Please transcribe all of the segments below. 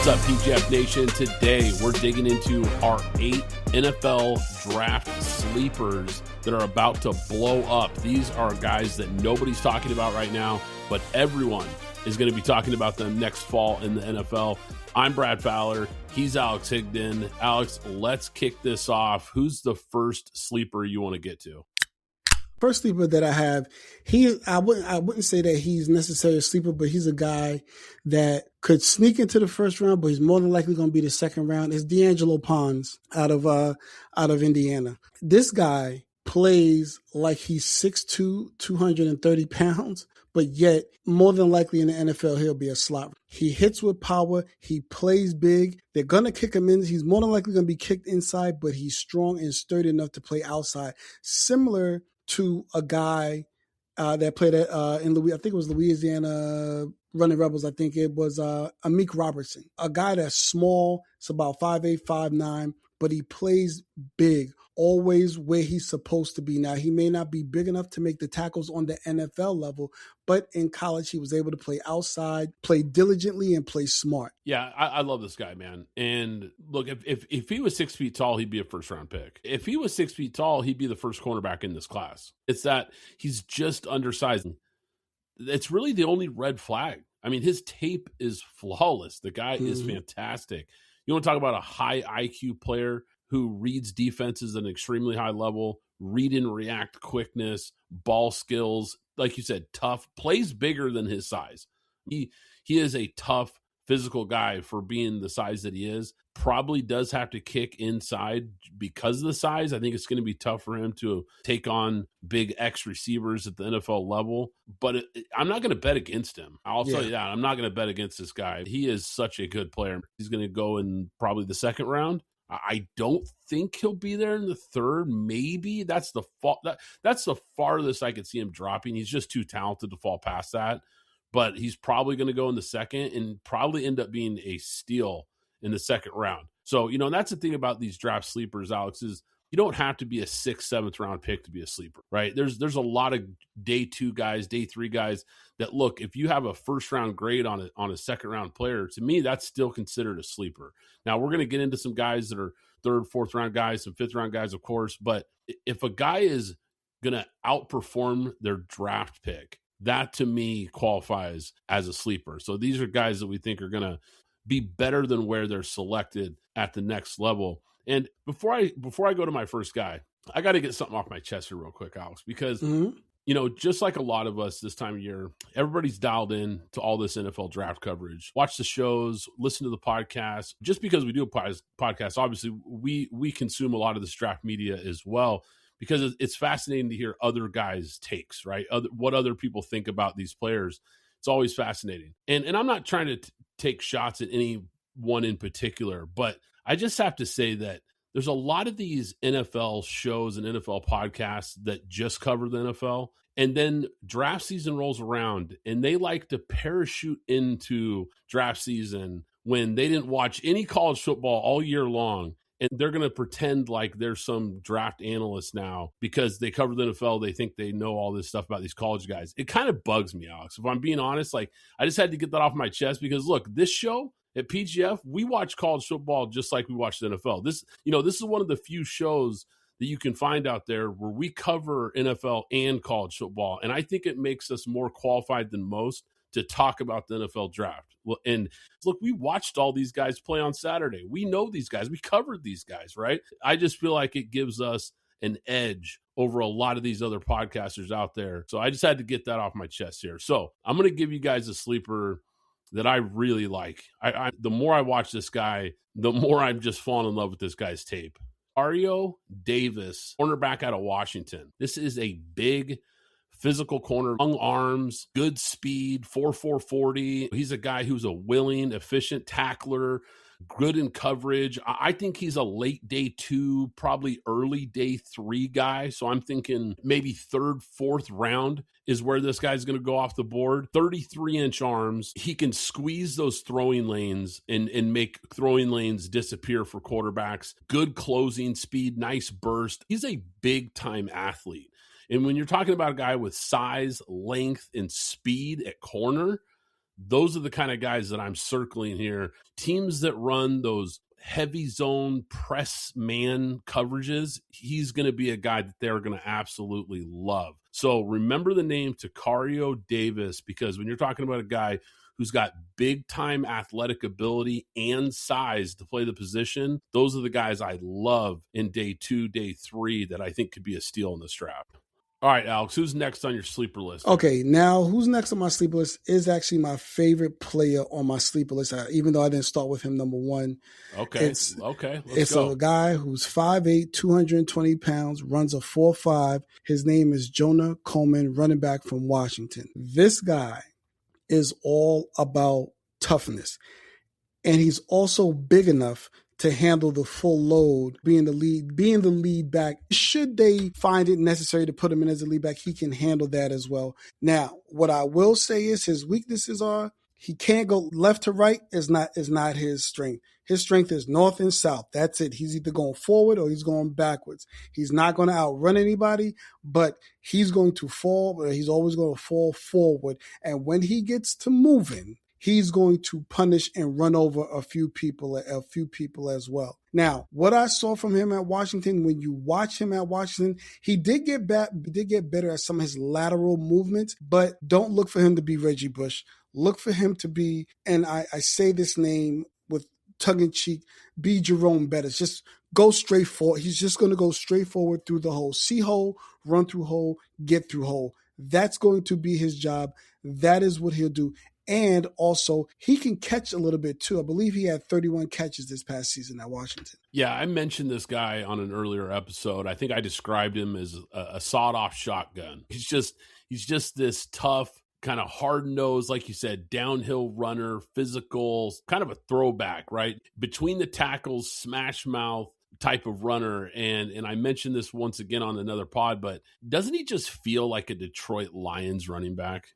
What's up, PGF Nation? Today, we're digging into our 8 NFL draft sleepers that are about to blow up. These are guys that nobody's talking about right now, but everyone is going to be talking about them next fall in the NFL. I'm Brad Fowler. He's Alex Higdon. Alex, let's kick this off. Who's the first sleeper you want to get to? First sleeper that I have, I wouldn't say that he's necessarily a sleeper, but he's a guy that could sneak into the first round, but he's more than likely going to be the second round. Is D'Angelo Pons out of Indiana. This guy plays like he's 6'2", 230 pounds, but yet more than likely in the NFL, he'll be a slot. He hits with power. He plays big. They're going to kick him in. He's more than likely going to be kicked inside, but he's strong and sturdy enough to play outside. Similar to a guy that played at I think it was Louisiana Running Rebels. I think it was Amik Robertson, a guy that's small. It's about 5'8", 5'9", but he plays big, always where he's supposed to be. Now, he may not be big enough to make the tackles on the NFL level, but in college, he was able to play outside, play diligently, and play smart. Yeah, I love this guy, man. And look, if he was 6 feet tall, he'd be a first-round pick. If he was 6 feet tall, he'd be the first cornerback in this class. It's that he's just undersized. It's really the only red flag. I mean, his tape is flawless. The guy is fantastic. You want to talk about a high IQ player who reads defenses at an extremely high level, read and react quickness, ball skills, like you said, tough, plays bigger than his size. He is a tough physical guy for being the size that he is. Probably does have to kick inside because of the size. I think it's going to be tough for him to take on big X receivers at the NFL level, but I'm not going to bet against him. I'll tell you that. I'm not going to bet against this guy. He is such a good player. He's going to go in probably the second round. I don't think he'll be there in the third. Maybe that's the farthest I could see him dropping. He's just too talented to fall past that. But he's probably going to go in the second and probably end up being a steal in the second round. So, that's the thing about these draft sleepers, Alex, is you don't have to be a 6th, 7th round pick to be a sleeper, right? There's a lot of day 2 guys, day 3 guys that look, if you have a first round grade on a second round player, to me, that's still considered a sleeper. Now we're going to get into some guys that are 3rd, 4th round guys, some 5th round guys, of course. But if a guy is going to outperform their draft pick, that to me qualifies as a sleeper. So these are guys that we think are going to be better than where they're selected at the next level. And before I go to my first guy, I got to get something off my chest here real quick, Alex, because, just like a lot of us this time of year, everybody's dialed in to all this NFL draft coverage, watch the shows, listen to the podcast. Just because we do a podcast, obviously we consume a lot of this draft media as well, because it's fascinating to hear other guys' takes, right? What other people think about these players. It's always fascinating. And I'm not trying to take shots at any one in particular, but I just have to say that there's a lot of these NFL shows and NFL podcasts that just cover the NFL. And then draft season rolls around and they like to parachute into draft season when they didn't watch any college football all year long. And they're going to pretend like there's some draft analyst now because they cover the NFL. They think they know all this stuff about these college guys. It kind of bugs me, Alex. If I'm being honest, I just had to get that off my chest because look, this show at PGF, we watch college football just like we watch the NFL. This is one of the few shows that you can find out there where we cover NFL and college football. And I think it makes us more qualified than most to talk about the NFL draft. Well, and look, we watched all these guys play on Saturday. We know these guys. We covered these guys, right? I just feel like it gives us an edge over a lot of these other podcasters out there. So I just had to get that off my chest here. So I'm going to give you guys a sleeper that I really like. The more I watch this guy, the more I'm just falling in love with this guy's tape. Ario Davis, cornerback out of Washington. This is a big physical corner, long arms, good speed, 4.4 40. He's a guy who's a willing, efficient tackler, good in coverage. I think he's a late day 2, probably early day 3 guy. So I'm thinking maybe 3rd, 4th round is where this guy's going to go off the board. 33-inch arms. He can squeeze those throwing lanes and make throwing lanes disappear for quarterbacks. Good closing speed, nice burst. He's a big-time athlete. And when you're talking about a guy with size, length, and speed at corner, Those are the kind of guys that I'm circling here. Teams that run those heavy zone press man coverages, he's going to be a guy that they're going to absolutely love. So remember the name Takario Davis, because when you're talking about a guy who's got big time athletic ability and size to play the position, those are the guys I love in day 2, day 3 that I think could be a steal in this draft. All right, Alex, who's next on your sleeper list? Okay, now who's next on my sleeper list is actually my favorite player on my sleeper list, even though I didn't start with him number one. Okay, let's go. A guy who's 5'8", 220 pounds, runs a 4.5. His name is Jonah Coleman, running back from Washington. This guy is all about toughness, and he's also big enough to handle the full load, being the lead back. Should they find it necessary to put him in as a lead back, he can handle that as well. Now, what I will say is his weaknesses are he can't go left to right is not his strength. His strength is north and south. That's it. He's either going forward or he's going backwards. He's not going to outrun anybody, but he's going to fall, or he's always going to fall forward. And when he gets to moving, he's going to punish and run over a few people as well. Now, what I saw from him at Washington, when you watch him at Washington, he did get better at some of his lateral movements, but don't look for him to be Reggie Bush. Look for him to be, and I say this name with tongue-in-cheek, be Jerome Bettis. Just go straight forward. He's just going to go straight forward through the hole. See hole, run through hole, get through hole. That's going to be his job. That is what he'll do. And also, he can catch a little bit too. I believe he had 31 catches this past season at Washington. Yeah, I mentioned this guy on an earlier episode. I think I described him as a sawed-off shotgun. He's just this tough, kind of hard-nosed, like you said, downhill runner, physical, kind of a throwback, right? Between the tackles, smash mouth type of runner. And I mentioned this once again on another pod, but doesn't he just feel like a Detroit Lions running back?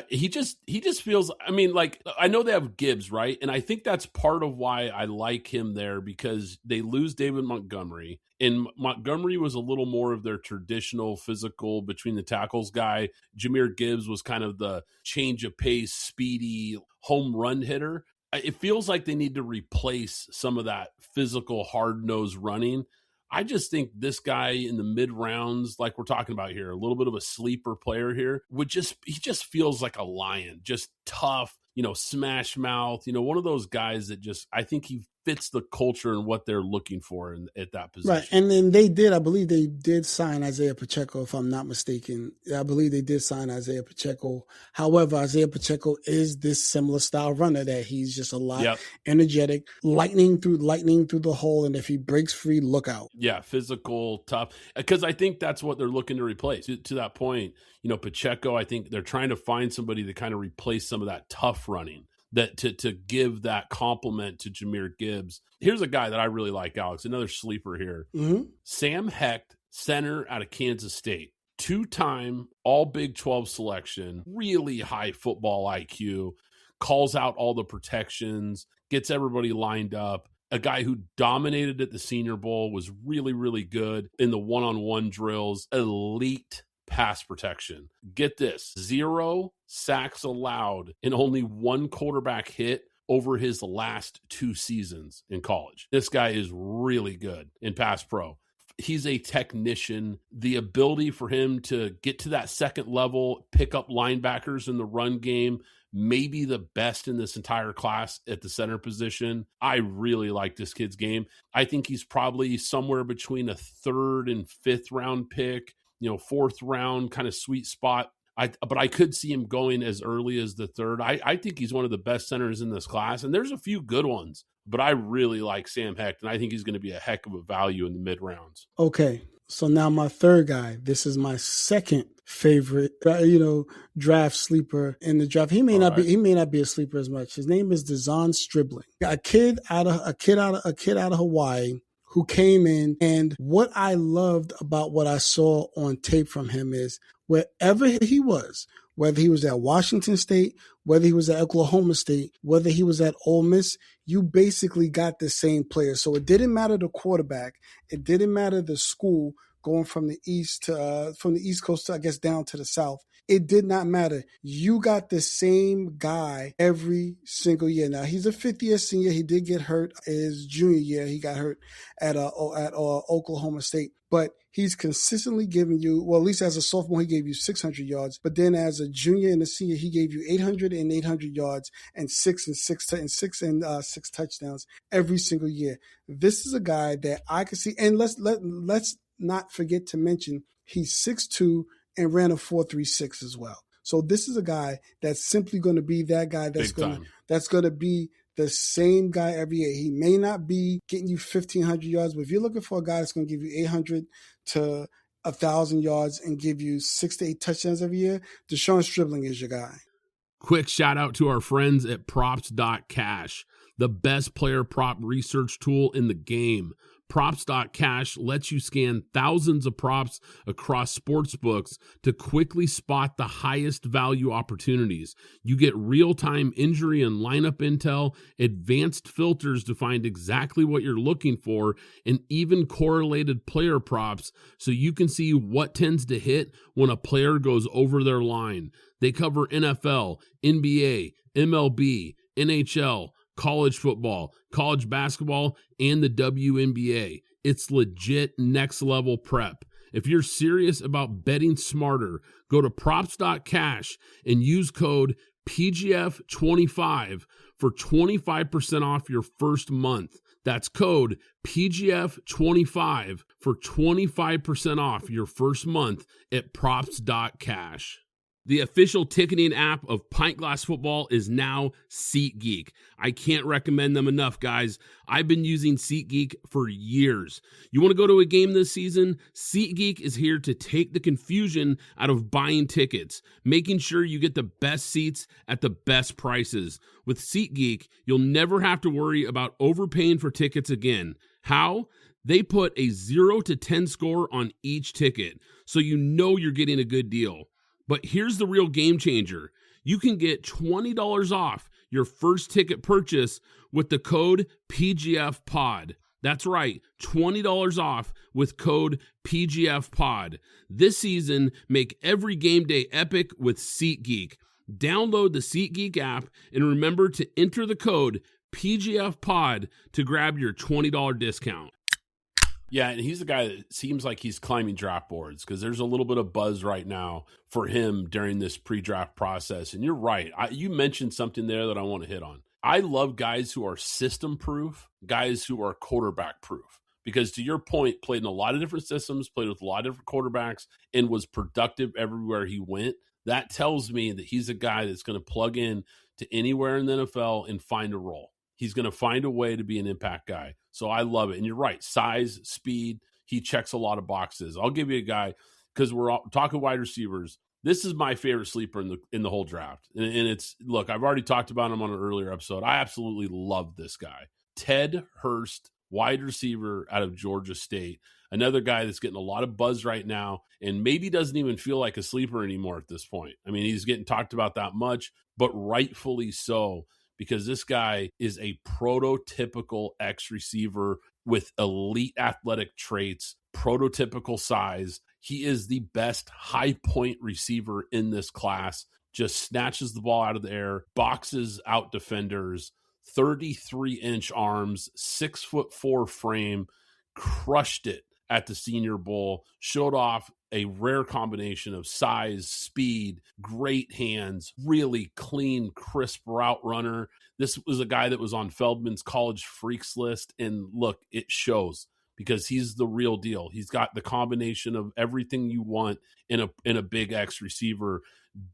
He just feels, I mean, like, I know they have Gibbs, right? And I think that's part of why I like him there, because they lose David Montgomery, and Montgomery was a little more of their traditional physical between the tackles guy. Jahmyr Gibbs was kind of the change of pace, speedy home run hitter. It feels like they need to replace some of that physical hard-nosed running. I just think this guy in the mid rounds, like we're talking about here, a little bit of a sleeper player here, he just feels like a lion, just tough, smash mouth, one of those guys that I think he fits the culture and what they're looking for at that position. Right. And then I believe they did sign Isaiah Pacheco, if I'm not mistaken. I believe they did sign Isaiah Pacheco. However, Isaiah Pacheco is this similar style runner that he's just a lot energetic, lightning through the hole. And if he breaks free, look out. Yeah. Physical, tough. Because I think that's what they're looking to replace. To that point, Pacheco, I think they're trying to find somebody to kind of replace some of that tough running, that to give that compliment to Jahmyr Gibbs. Here's a guy that I really like, Alex, another sleeper here. Mm-hmm. Sam Hecht, center out of Kansas State. 2-time all Big 12 selection, really high football IQ, calls out all the protections, gets everybody lined up. A guy who dominated at the Senior Bowl, was really, really good in the one-on-one drills, elite pass protection. Get this, 0 sacks allowed and only 1 quarterback hit over his last 2 seasons in college. This guy is really good in pass pro. He's a technician. The ability for him to get to that second level, pick up linebackers in the run game, maybe the best in this entire class at the center position. I really like this kid's game. I think he's probably somewhere between a 3rd and 5th round pick, 4th round kind of sweet spot. But I could see him going as early as the 3rd. I think he's one of the best centers in this class, and there's a few good ones, but I really like Sam Hecht, and I think he's going to be a heck of a value in the mid rounds. Okay, so now my third guy. This is my second favorite, draft sleeper in the draft. He may not be a sleeper as much. His name is Dezon Stribling, a kid out of Hawaii, who came in, and what I loved about what I saw on tape from him is wherever he was, whether he was at Washington State, whether he was at Oklahoma State, whether he was at Ole Miss, you basically got the same player. So it didn't matter the quarterback. It didn't matter the school, going from the East Coast to, I guess, down to the South. It did not matter. You got the same guy every single year. Now, he's a fifth-year senior. He did get hurt his junior year. He got hurt at Oklahoma State. But he's consistently giving you, well, at least as a sophomore, he gave you 600 yards. But then as a junior and a senior, he gave you 800 and 800 yards and six touchdowns every single year. This is a guy that I can see. And let's not forget to mention he's 6'2" and ran a 4.36 as well. So this is a guy that's simply going to be that guy that's going to be the same guy every year. He may not be getting you 1,500 yards, but if you're looking for a guy that's going to give you 800 to 1,000 yards and give you 6 to 8 touchdowns every year, Deshaun Stribling is your guy. Quick shout out to our friends at Props.Cash, the best player prop research tool in the game. Props.Cash lets you scan thousands of props across sports books to quickly spot the highest value opportunities. You get real-time injury and lineup intel, advanced filters to find exactly what you're looking for, and even correlated player props so you can see what tends to hit when a player goes over their line. They cover NFL, NBA, MLB, NHL, college football, college basketball, and the WNBA. It's legit next level prep. If you're serious about betting smarter, go to Props.Cash and use code PGF25 for 25% off your first month. That's code PGF25 for 25% off your first month at Props.Cash. The official ticketing app of Pint Glass Football is now SeatGeek. I can't recommend them enough, guys. I've been using SeatGeek for years. You want to go to a game this season? SeatGeek is here to take the confusion out of buying tickets, making sure you get the best seats at the best prices. With SeatGeek, you'll never have to worry about overpaying for tickets again. How? They put a 0 to 10 score on each ticket, so you know you're getting a good deal. But here's the real game changer. You can get $20 off your first ticket purchase with the code PGFPOD. That's right, $20 off with code PGFPOD. This season, make every game day epic with SeatGeek. Download the SeatGeek app and remember to enter the code PGFPOD to grab your $20 discount. Yeah, and he's the guy that seems like he's climbing draft boards because there's a little bit of buzz right now for him during this pre-draft process. And you're right. You mentioned something there that I want to hit on. I love guys who are system-proof, guys who are quarterback-proof. Because to your point, played in a lot of different systems, played with a lot of different quarterbacks, and was productive everywhere he went. That tells me that he's a guy that's going to plug in to anywhere in the NFL and find a role. He's going to find a way to be an impact guy. So I love it. And you're right. Size, speed, he checks a lot of boxes. I'll give you a guy, because we're talking wide receivers. This is my favorite sleeper in the whole draft. And it's, look, I've already talked about him on an earlier episode. I absolutely love this guy. Ted Hurst, wide receiver out of Georgia State. Another guy that's getting a lot of buzz right now and maybe doesn't even feel like a sleeper anymore at this point. I mean, he's getting talked about that much, but rightfully so. Because this guy is a prototypical X receiver with elite athletic traits, prototypical size. He is the best high point receiver in this class. Just snatches the ball out of the air, boxes out defenders, 33-inch arms, 6'4" frame, crushed it at the Senior Bowl, showed off a rare combination of size, speed, great hands, really clean, crisp route runner. This was a guy that was on Feldman's college freaks list. And look, it shows because he's the real deal. He's got the combination of everything you want in a big X receiver.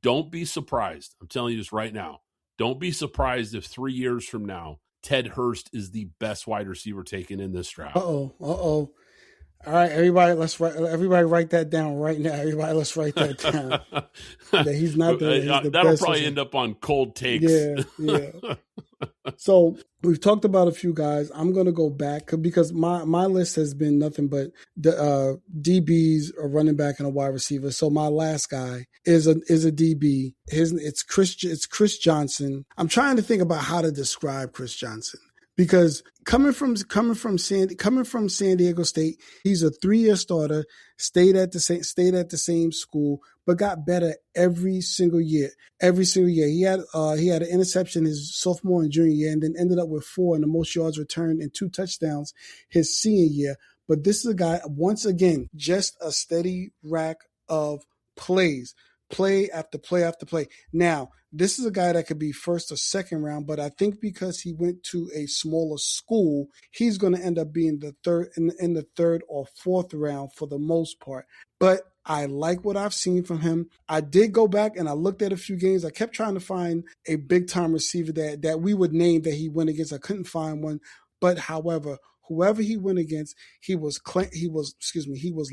Don't be surprised. I'm telling you this right now. Don't be surprised if 3 years from now, Ted Hurst is the best wide receiver taken in this draft. Uh-oh. All right, everybody write that down right now. Everybody, let's write that down. That he's not the that'll best probably end up on cold takes. Yeah. So we've talked about a few guys. I'm going to go back because my list has been nothing but the DBs, a running back, and a wide receiver. So my last guy is a DB. It's Chris Johnson. I'm trying to think about how to describe Chris Johnson. Because coming from San Diego State, he's a 3-year starter, stayed at the same school, but got better every single year. Every single year. He had an interception his sophomore and junior year, and then ended up with 4 and the most yards returned and 2 touchdowns his senior year. But this is a guy, once again, just a steady rack of plays. Play after play after play. Now, this is a guy that could be first or second round, but I think because he went to a smaller school, he's going to end up being the third in the third or fourth round for the most part. But I like what I've seen from him. I did go back and I looked at a few games. I kept trying to find a big time receiver that we would name that he went against. I couldn't find one. But however, whoever he went against, he was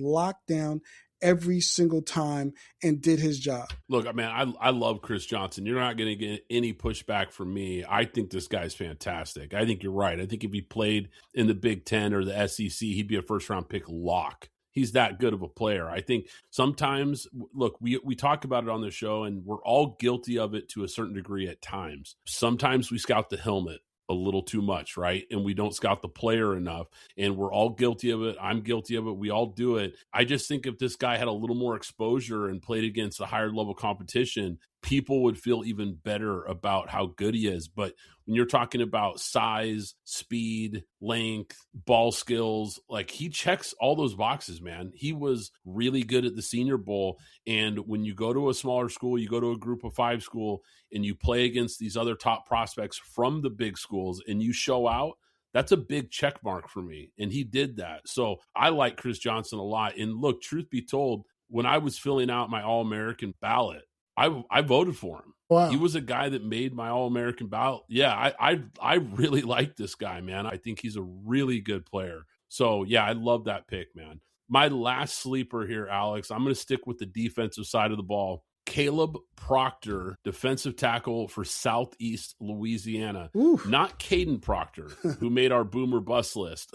locked down every single time and did his job. Look, man, I love Chris Johnson. You're not going to get any pushback from me. I think this guy's fantastic. I think you're right. I think if he played in the Big Ten or the SEC, he'd be a first-round pick lock. He's that good of a player. I think sometimes, look, we talk about it on the show, and we're all guilty of it to a certain degree at times. Sometimes we scout the helmet a little too much, right? And we don't scout the player enough, and we're all guilty of it. I'm guilty of it. We all do it. I just think if this guy had a little more exposure and played against a higher level competition, people would feel even better about how good he is. But when you're talking about size, speed, length, ball skills, like he checks all those boxes, man. He was really good at the Senior Bowl. And when you go to a smaller school, you go to a group of 5 school and you play against these other top prospects from the big schools and you show out, that's a big check mark for me. And he did that. So I like Chris Johnson a lot. And look, truth be told, when I was filling out my All-American ballot, I voted for him. Wow. He was a guy that made my All-American ballot. Yeah, I really like this guy, man. I think he's a really good player. So, yeah, I love that pick, man. My last sleeper here, Alex, I'm going to stick with the defensive side of the ball. Caleb Proctor, defensive tackle for Southeast Louisiana. Oof. Not Caden Proctor, who made our boomer bust list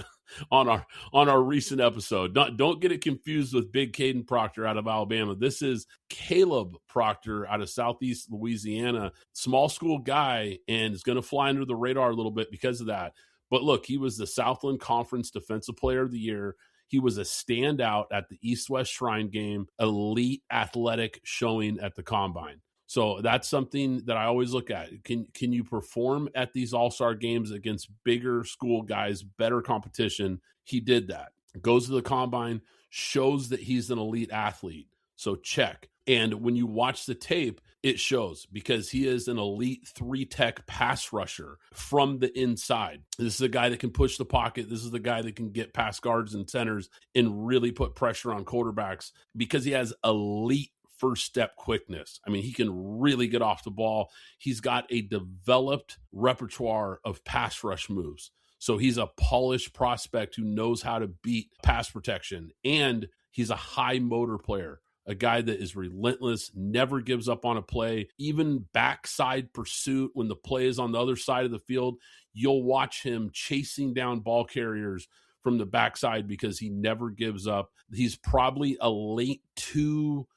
on our recent episode. Don't get it confused with Big Caden Proctor out of Alabama. This is Caleb Proctor out of Southeast Louisiana. Small school guy, and is going to fly under the radar a little bit because of that. But look, he was the Southland Conference Defensive Player of the Year. He was a standout at the East-West Shrine Game, elite athletic showing at the Combine. So that's something that I always look at. Can you perform at these all-star games against bigger school guys, better competition? He did that. Goes to the Combine, shows that he's an elite athlete. So check. And when you watch the tape, it shows because he is an elite 3-tech pass rusher from the inside. This is a guy that can push the pocket. This is the guy that can get past guards and centers and really put pressure on quarterbacks because he has elite first step quickness. I mean, he can really get off the ball. He's got a developed repertoire of pass rush moves. So he's a polished prospect who knows how to beat pass protection, and he's a high motor player. A guy that is relentless, never gives up on a play, even backside pursuit when the play is on the other side of the field. You'll watch him chasing down ball carriers from the backside because he never gives up. He's probably a late 2,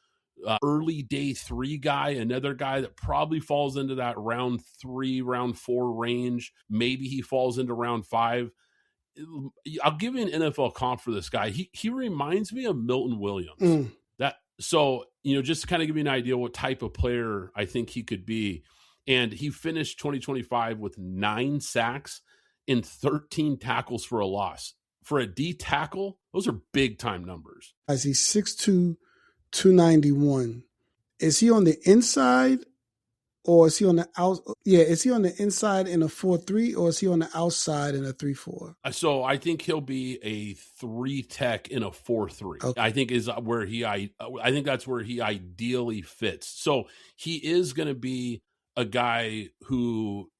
early day 3 guy, another guy that probably falls into that round 3, round 4 range. Maybe he falls into round 5. I'll give you an NFL comp for this guy. He reminds me of Milton Williams. So, just to kind of give you an idea what type of player I think he could be. And he finished 2025 with 9 sacks and 13 tackles for a loss. For a D tackle, those are big time numbers. As he's 6'2", 291. Is he on the inside or is he on the out? Yeah, is he on the inside in a 4-3 or is he on the outside in a 3-4? So I think he'll be a 3-tech in a 4-3. Okay. I think that's where he ideally fits. So he is going to be a guy who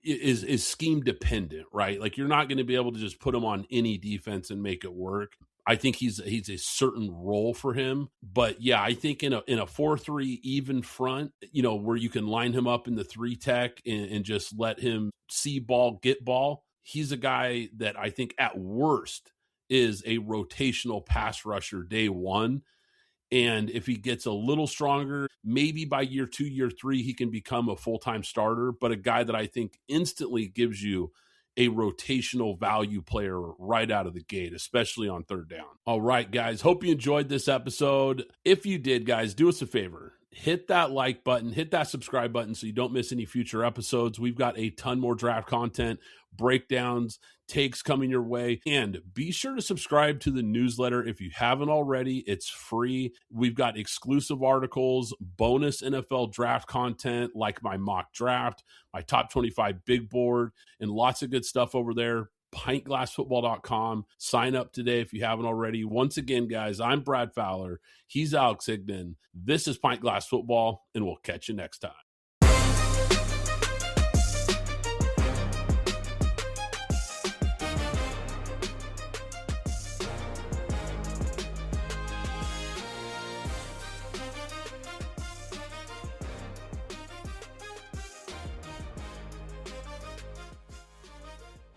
is scheme dependent, right? Like you're not going to be able to just put him on any defense and make it work. I think he's a certain role for him, but yeah, I think in a 4-3 even front, where you can line him up in the 3-tech and just let him see ball, get ball. He's a guy that I think at worst is a rotational pass rusher day 1. And if he gets a little stronger, maybe by year 2, year 3, he can become a full-time starter, but a guy that I think instantly gives you a rotational value player right out of the gate, especially on third down. All right, guys, hope you enjoyed this episode. If you did, guys, do us a favor. Hit that like button, hit that subscribe button so you don't miss any future episodes. We've got a ton more draft content, breakdowns, takes coming your way. And be sure to subscribe to the newsletter if you haven't already. It's free. We've got exclusive articles, bonus NFL draft content like my mock draft, my top 25 big board, and lots of good stuff over there. PintGlassFootball.com. Sign up today if you haven't already. Once again, guys, I'm Brad Fowler. He's Alex Higdon. This is Pint Glass Football, and we'll catch you next time.